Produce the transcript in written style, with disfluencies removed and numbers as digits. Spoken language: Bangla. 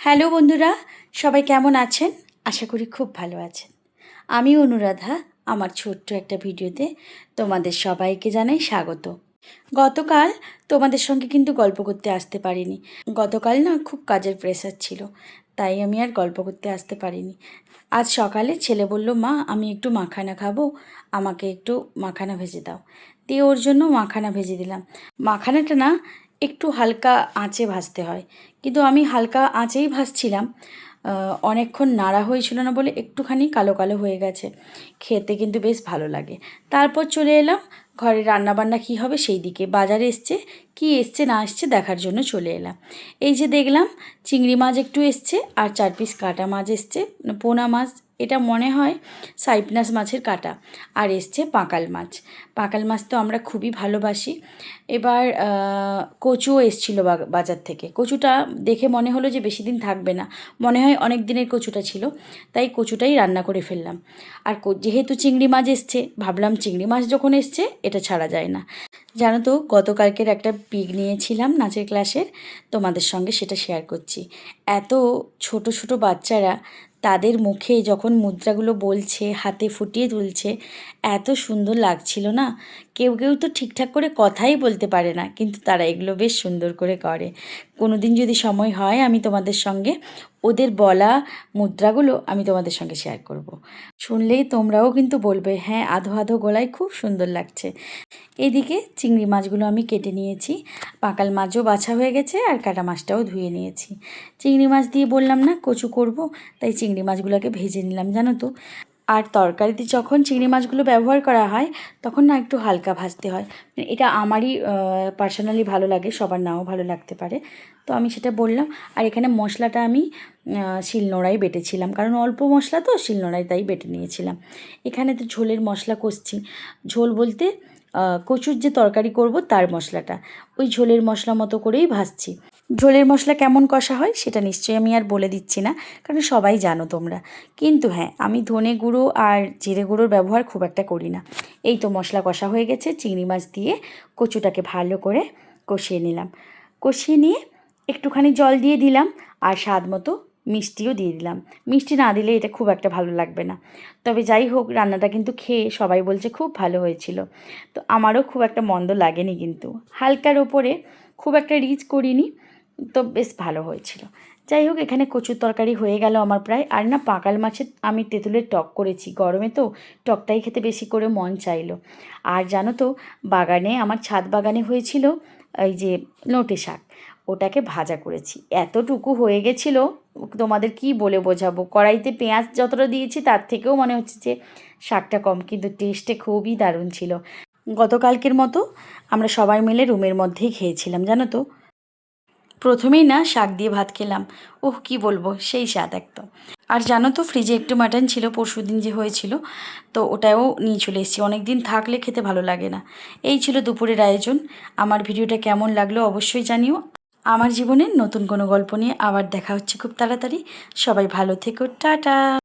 হ্যালো বন্ধুরা, সবাই কেমন আছেন? আশা করি খুব ভালো আছেন। আমি অনুরাধা, আমার ছোট্ট একটা ভিডিওতে তোমাদের সবাইকে জানাই স্বাগত। গতকাল তোমাদের সঙ্গে কিন্তু গল্প করতে আসতে পারিনি। গতকাল না খুব কাজের প্রেশার ছিল, তাই আমি আর গল্প করতে আসতে পারিনি। আজ সকালে ছেলে বলল, মা আমি একটু মাখানা খাবো, আমাকে একটু মাখানা ভেজে দাও। দিয়ে ওর জন্য মাখানা ভেজে দিলাম। মাখানাটা না একটু হালকা আঁচে ভাজতে হয়, কিন্তু আমি হালকা আঁচেই ভাজছিলাম। অনেকক্ষণ নাড়া হয়েছিল না বলে একটুখানি কালো কালো হয়ে গেছে। খেতে কিন্তু বেশ ভালো লাগে। তারপর চলে এলাম ঘরে রান্নাবান্না কী হবে সেই দিকে। বাজারে এসছে, কি এসছে না এসছে দেখার জন্য চলে এলাম। এই যে দেখলাম চিংড়ি মাছ একটু এসছে আর 4 পিস কাটা মাছ এসছে, পোনা মাছ, এটা মনে হয় সাইপ্রাস মাছের কাটা। আর এসছে পাঁকাল মাছ। পাঁকাল মাছ তো আমরা খুবই ভালোবাসি। এবার কচুও এসছিল বাজার থেকে। কচুটা দেখে মনে হলো যে বেশি দিন থাকবে না, মনে হয় অনেক দিনের কচুটা ছিল, তাই কচুটাই রান্না করে ফেললাম। আর যেহেতু চিংড়ি মাছ এসছে, ভাবলাম চিংড়ি মাছ যখন এসছে এটা ছাড়া যায় না। জানো তো, গতকালকের একটা পিক নিয়েছিলাম নাচের ক্লাসের, তোমাদের সঙ্গে সেটা শেয়ার করছি। এত ছোট ছোট বাচ্চারা তাদের মুখে যখন মুদ্রাগুলো বলছে, হাতে ফুটিয়ে তুলছে, এত সুন্দর লাগছিল না। কেউ কেউ তো ঠিকঠাক করে কথাই বলতে পারে না, কিন্তু তারা এগুলো বেশ সুন্দর করে করে। কোনো দিন যদি সময় হয় আমি তোমাদের সঙ্গে ওদের বলা মুদ্রাগুলো আমি তোমাদের সঙ্গে শেয়ার করব। শুনলেই তোমরাও কিন্তু বলবে, হ্যাঁ আধো আধো গলায় খুব সুন্দর লাগছে। এদিকে চিংড়ি মাছগুলো আমি কেটে নিয়েছি, পাঁকাল মাছও বাছা হয়ে গেছে আর কাটা মাছটাও ধুয়ে নিয়েছি। চিংড়ি মাছ দিয়ে বললাম না কচু করব, তাই চিংড়ি মাছগুলোকে ভেজে নিলাম জানো তো। আর তরকারিতে যখন চিংড়ি মাছগুলো ব্যবহার করা হয় তখন না একটু হালকা ভাজতে হয়। এটা আমারই পার্সোনালি ভালো লাগে, সবার নাও ভালো লাগতে পারে, তো আমি সেটা বললাম। আর এখানে মশলাটা আমি শিলনোড়ায় বেটেছিলাম, কারণ অল্প মশলা তো শিলনোড়ায় তাই বেটে নিয়েছিলাম। এখানে তো ঝোলের মশলা কষছি। ঝোল বলতে কচুর যে তরকারি করব তার মশলাটা, ওই ঝোলের মশলা মতো করেই ভাজছি। ঝোলের মশলা কেমন কষা হয় সেটা নিশ্চয়ই আমি আর বলে দিচ্ছি না, কারণ সবাই জানো তোমরা। কিন্তু হ্যাঁ, আমি ধনে গুঁড়ো আর জিরে গুঁড়োর ব্যবহার খুব একটা করি না। এই তো মশলা কষা হয়ে গেছে, চিংড়ি মাছ দিয়ে কচুটাকে ভালো করে কষিয়ে নিলাম। কষিয়ে নিয়ে একটুখানি জল দিয়ে দিলাম আর স্বাদ মতো মিষ্টিও দিয়ে দিলাম। মিষ্টি না দিলে এটা খুব একটা ভালো লাগবে না। তবে যাই হোক, রান্নাটা কিন্তু খেয়ে সবাই বলছে খুব ভালো হয়েছিল, তো আমারও খুব একটা মন্দ লাগেনি। কিন্তু হালকার ওপরে, খুব একটা রিচ করিনি, তো বেশ ভালো হয়েছিল। যাই হোক, এখানে কচুর তরকারি হয়ে গেল আমার প্রায়। আর না পাঁকাল মাছের আমি তেঁতুলের টক করেছি, গরমে তো টকটাই খেতে বেশি করে মন চাইলো। আর জানো তো, বাগানে আমার ছাদ বাগানে হয়েছিল এই যে নোটে শাক, ওটাকে ভাজা করেছি। এতটুকু হয়ে গেছিলো, তোমাদের কি বলে বোঝাবো। কড়াইতে পেঁয়াজ যতটা দিয়েছি তার থেকেও মনে হচ্ছে যে শাকটা কম, কিন্তু টেস্টে খুবই দারুণ ছিল। গতকালকের মতো আমরা সবাই মিলে রুমের মধ্যেই খেয়েছিলাম জানো তো। প্রথমেই না শাক দিয়ে ভাত খেলাম, ওহ কী বলবো, সেই স্বাদ একদম। আর জানো তো, ফ্রিজে একটু মাটন ছিল পরশুদিন যে হয়েছিল, তো ওটাও নিয়ে চলে এসেছি। অনেক দিন থাকলে খেতে ভালো লাগে না। এই ছিল দুপুরের আয়োজন। আমার ভিডিওটা কেমন লাগলো অবশ্যই জানিও। আমার জীবনের নতুন কোনো গল্প নিয়ে আবার দেখা হচ্ছে খুব তাড়াতাড়ি। সবাই ভালো থেকো, টাটা।